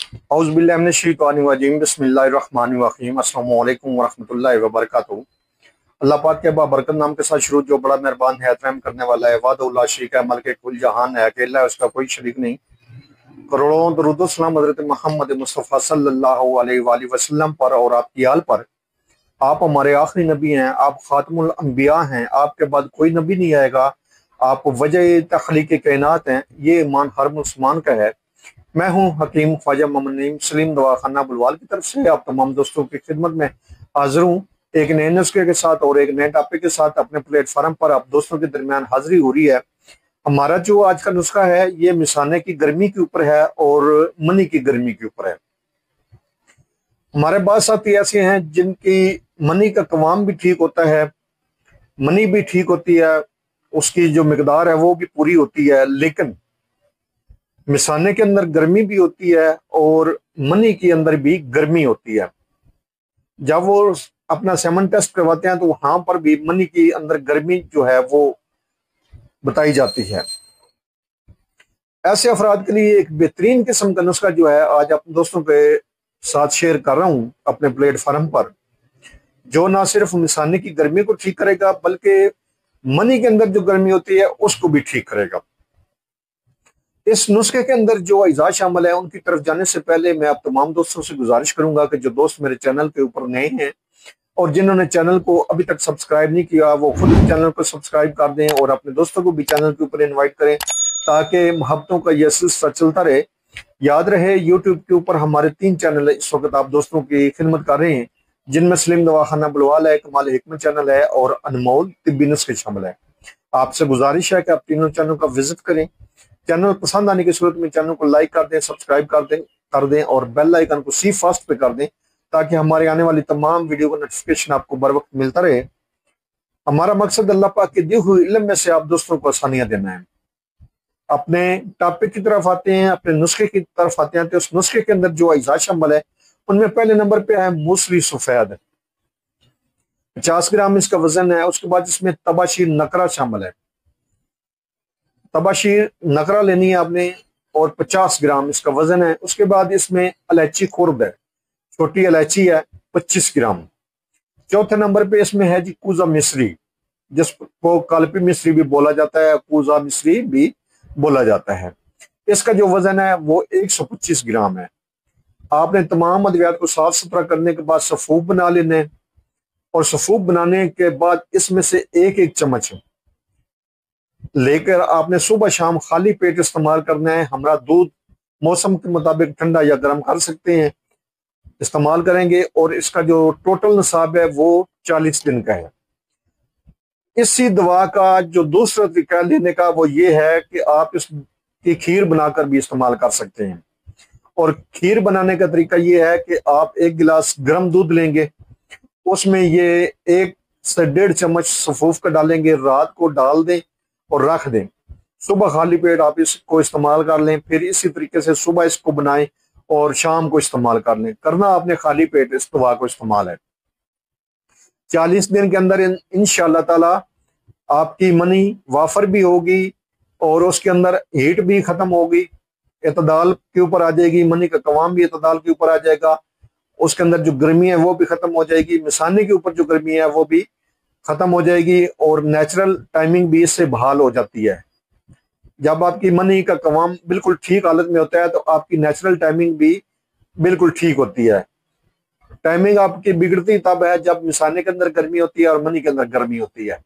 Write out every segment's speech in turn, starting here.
औज़ुबिल्लाहि बिस्मिल्लाहिर्रहमानिर्रहीम अस्सलामु अलैकुम वरहमतुल्लाहि वबरकातुहू। अल्लाह पाक के बाबरकत नाम के साथ शुरू जो बड़ा मेहरबान है, रहम करने वाला है, वादउल्ला शरीक है, मलिक कुल जहान है, अकेला है, उसका कोई शरीक नहीं। करोड़ों दरूद व सलाम हज़रत मोहम्मद मुस्तफ़ा सल्लल्लाहु अलैहि वसल्लम पर और आपकी आल पर। आप हमारे आखिरी नबी हैं, आप खातमुल अंबिया हैं, आपके बाद कोई नबी नहीं आएगा, आप वजह तख्लीक कायनात हैं। ये ईमान हर मुसलमान का है। मैं हूं हकीम ख्वाजा मोहम्मद नईम सलीम दवाखाना बुलवाल की तरफ से आप तमाम दोस्तों की खिदमत में हाजिर हूं, एक नए नुस्खे के साथ और एक नए टॉपिक के साथ। अपने प्लेटफॉर्म पर आप दोस्तों के दरमियान हाजिरी हो रही है। हमारा जो आज का नुस्खा है ये मिसाने की गर्मी के ऊपर है और मनी की गर्मी के ऊपर है। हमारे पास साथी ऐसे हैं जिनकी मनी का कवाम भी ठीक होता है, मनी भी ठीक होती है, उसकी जो मिकदार है वो भी पूरी होती है, लेकिन मिसाने के अंदर गर्मी भी होती है और मनी के अंदर भी गर्मी होती है। जब वो अपना सेमन टेस्ट करवाते हैं तो वहां पर भी मनी के अंदर गर्मी जो है वो बताई जाती है। ऐसे अफराद के लिए एक बेहतरीन किस्म का नुस्खा जो है आज अपने दोस्तों के साथ शेयर कर रहा हूं अपने प्लेटफॉर्म पर, जो ना सिर्फ मिसाने की गर्मी को ठीक करेगा बल्कि मनी के अंदर जो गर्मी होती है उसको भी ठीक करेगा। इस नुस्खे के अंदर जो अज़ा शामिल है उनकी तरफ जाने से पहले मैं आप तमाम दोस्तों से गुजारिश करूंगा कि जो दोस्त मेरे चैनल के ऊपर नए हैं और जिन्होंने चैनल को अभी तक सब्सक्राइब नहीं किया वो खुद भी चैनल को सब्सक्राइब कर दें और अपने दोस्तों को भी चैनल के ऊपर इनवाइट करें ताकि मोहब्बतों का यह सिलसिला चलता रहे। याद रहे यूट्यूब के ऊपर हमारे 3 चैनल इस वक्त आप दोस्तों की खिदमत कर रहे हैं, जिनमें सलीम दवाखाना बुलवाल है, कमाल हिकमत चैनल है और अनमोल तिब्बी नुस्खे शामिल है। आपसे गुजारिश है कि आप तीनों चैनल का विजिट करें। चैनल पसंद आने की सूरत में चैनल को लाइक कर दें, सब्सक्राइब कर दें और बेल आइकन को सी फर्स्ट पे कर दें ताकि हमारे आने वाली तमाम वीडियो का नोटिफिकेशन आपको बर वक्त मिलता रहे। हमारा मकसद अल्लाह पाक के दिए हुए इल्म में से आप दोस्तों को आसानियां देना है। अपने टॉपिक की तरफ आते हैं, अपने नुस्खे की तरफ आते हैं। तो उस नुस्खे के अंदर जो अज़ा शामिल है उनमें पहले नंबर पे है मूसली सफेद, 50 ग्राम इसका वजन है। उसके बाद इसमें तबाशीर नकरा शामिल है, तबाशीर नकरा लेनी है आपने और 50 ग्राम इसका वजन है। उसके बाद इसमें इलायची खुर्द है, छोटी इलायची है, 25 ग्राम। चौथे नंबर पे इसमें है जी कूजा मिस्री, जिसको कालपी मिस्री भी बोला जाता है, कूजा मिस्री भी बोला जाता है। इसका जो वजन है वो 125 ग्राम है। आपने तमाम अद्वियात को साफ सुथरा करने के बाद सफूफ बना लेने और सफूफ बनाने के बाद इसमें से एक एक चम्मच लेकर आपने सुबह शाम खाली पेट इस्तेमाल करना है। हमारा दूध मौसम के मुताबिक ठंडा या गर्म कर सकते हैं, इस्तेमाल करेंगे और इसका जो टोटल निसाब है वो 40 दिन का है। इसी दवा का जो दूसरा तरीका लेने का वो ये है कि आप इसकी खीर बनाकर भी इस्तेमाल कर सकते हैं। और खीर बनाने का तरीका ये है कि आप 1 गिलास गर्म दूध लेंगे, उसमें ये 1 से 1.5 चम्मच सफूफ का डालेंगे, रात को डाल दें और रख दें। सुबह खाली पेट आप इसको इस्तेमाल कर लें, फिर इसी तरीके से सुबह इसको बनाएं और शाम को इस्तेमाल कर लें। करना आपने खाली पेट इस दवा को इस्तेमाल है। 40 दिन के अंदर इंशाअल्लाह ताला आपकी मनी वाफर भी होगी और उसके अंदर हीट भी खत्म होगी, एतदाल के ऊपर आ जाएगी, मनी का कवाम भी एतदाल के ऊपर आ जाएगा, उसके अंदर जो गर्मी है वो भी खत्म हो जाएगी, मिसाने के ऊपर जो गर्मी है वो भी खत्म हो जाएगी और नेचुरल टाइमिंग भी इससे बहाल हो जाती है। जब आपकी मनी का कवाम बिल्कुल ठीक हालत में होता है तो आपकी नेचुरल टाइमिंग भी बिल्कुल ठीक होती है। टाइमिंग आपकी बिगड़ती तब है जब मिसाने के अंदर गर्मी होती है और मनी के अंदर गर्मी होती है,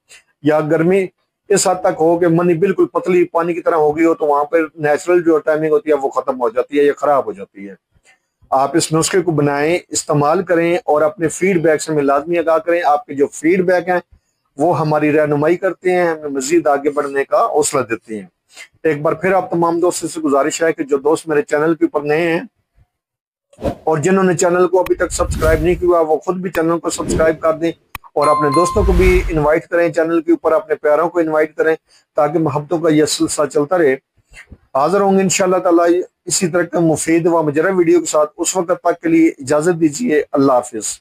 या गर्मी इस हद तक हो कि मनी बिल्कुल पतली पानी की तरह हो गई हो तो वहां पर नेचुरल जो टाइमिंग होती है वो खत्म हो जाती है या खराब हो जाती है। आप इस नुस्खे को बनाएं, इस्तेमाल करें और अपने फीडबैक से हमें लाजमी आगाह करें। आपके जो फीडबैक हैं वो हमारी रहनुमाई करते हैं, हमें मजीद आगे बढ़ने का हौसला देते हैं। एक बार फिर आप तमाम दोस्तों से गुजारिश है कि जो दोस्त मेरे चैनल के ऊपर नए हैं और जिन्होंने चैनल को अभी तक सब्सक्राइब नहीं किया वो खुद भी चैनल को सब्सक्राइब कर दें और अपने दोस्तों को भी इनवाइट करें चैनल के ऊपर, अपने प्यारों को इनवाइट करें ताकि मोहब्बतों का यह सिलसिला चलता रहे। हाजिर होंगे इंशाअल्लाह ताला इसी तरह का मुफीद व मुजर्रब वीडियो के साथ। उस वक्त तक के लिए इजाजत दीजिए। अल्लाह हाफिज।